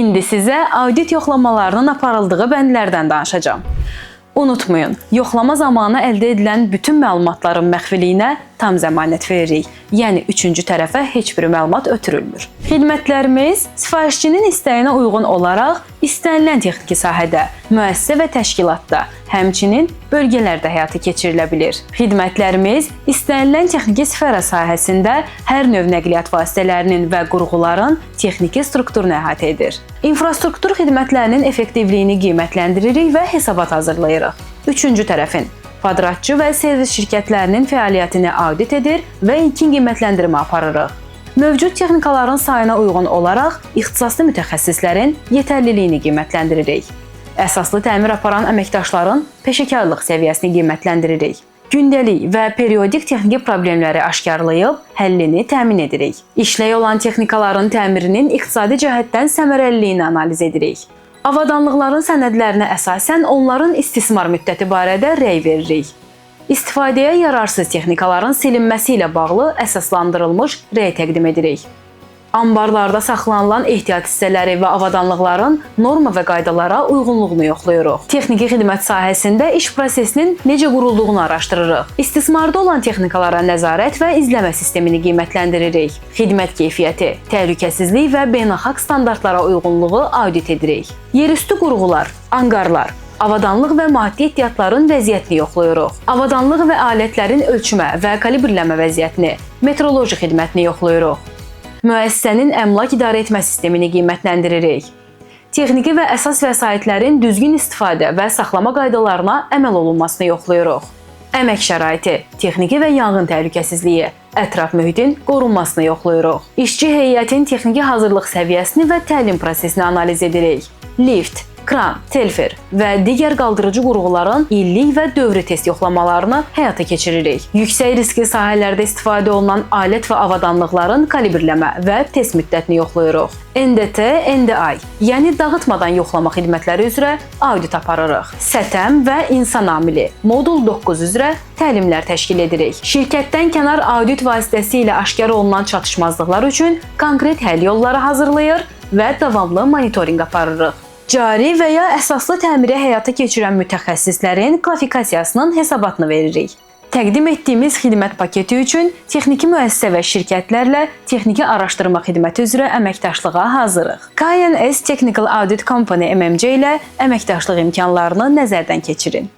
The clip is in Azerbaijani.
İndi sizə audit yoxlamalarının aparıldığı bəndlərdən danışacağam. Unutmayın, yoxlama zamanı əldə edilən bütün məlumatların məxfiliyinə tam zəmanət veririk. Yəni, üçüncü tərəfə heç bir məlumat ötürülmür. Xidmətlərimiz sifarişçinin istəyinə uyğun olaraq istənilən texniki sahədə, müəssisə və təşkilatda, həmçinin bölgələrdə həyata keçirilə bilir. Xidmətlərimiz istənilən texniki sfera sahəsində hər növ nəqliyyat vasitələrinin və qurğuların texniki strukturunu əhatə edir. İnfrastruktur xidmətlərinin effektivliyini qiymətləndiririk və hesabat hazırlayırıq. Üçüncü tərəfin kvadratçı və servis şirkətlərinin fəaliyyətini audit edir və ilkin qiymətləndirmə aparırıq. Mövcud texnikaların sayına uyğun olaraq ixtisaslı mütəxəssislərin yetərliliyini qiymətləndiririk. Əsaslı təmir aparan əməkdaşların peşəkarlıq səviyyəsini qiymətləndiririk. Gündəlik və periodik texniki problemləri aşkarlayıb, həllini təmin edirik. İşlək olan texnikaların təmirinin iqtisadi cəhətdən səmərəliliyini analiz edirik. Avadanlıqların sənədlərinə əsasən onların istismar müddəti barədə rəy veririk. İstifadəyə yararsız texnikaların silinməsi ilə bağlı əsaslandırılmış rəy təqdim edirik. Ambarlarda saxlanılan ehtiyat hissələri və avadanlıqların norma və qaydalara uyğunluğunu yoxlayırıq. Texniki xidmət sahəsində iş prosesinin necə qurulduğunu araşdırırıq. İstismarda olan texnikalara nəzarət və izləmə sistemini qiymətləndiririk. Xidmət keyfiyyəti, təhlükəsizlik və beynəlxalq standartlara uyğunluğu audit edirik. Yerüstü qurğular, anqarlar, avadanlıq və maddi ehtiyatların vəziyyətini yoxlayırıq. Avadanlıq və alətlərin ölçmə və kalibrləmə vəziyyətini, metroloji xidmətini yoxlayırıq. Müəssisənin əmlak idarə etmə sistemini qiymətləndiririk. Texniki və əsas vəsaitlərin düzgün istifadə və saxlama qaydalarına əməl olunmasını yoxlayırıq. Əmək şəraiti, texniki və yanğın təhlükəsizliyi, ətraf mühitin qorunmasını yoxlayırıq. İşçi heyətin texniki hazırlıq səviyyəsini və təlim prosesini analiz edirik. Lift, kran, telfer və digər qaldırıcı qurğuların illik və dövrü test yoxlamalarını həyata keçiririk. Yüksək riskli sahələrdə istifadə olunan alət və avadanlıqların kalibrləmə və test müddətini yoxlayırıq. NDT, NDI, yəni dağıtmadan yoxlama xidmətləri üzrə audit aparırıq. STM və insan amili, modul 9 üzrə təlimlər təşkil edirik. Şirkətdən kənar audit vasitəsilə aşkar olunan çatışmazlıqlar üçün konkret həll yolları hazırlayır və davamlı monitorinq aparırıq. Cari və ya əsaslı təmiri həyata keçirən mütəxəssislərin kvalifikasiyasının hesabatını veririk. Təqdim etdiyimiz xidmət paketi üçün texniki müəssisə və şirkətlərlə texniki araşdırma xidməti üzrə əməkdaşlığa hazırıq. KNS Technical Audit Company MMC ilə əməkdaşlıq imkanlarını nəzərdən keçirin.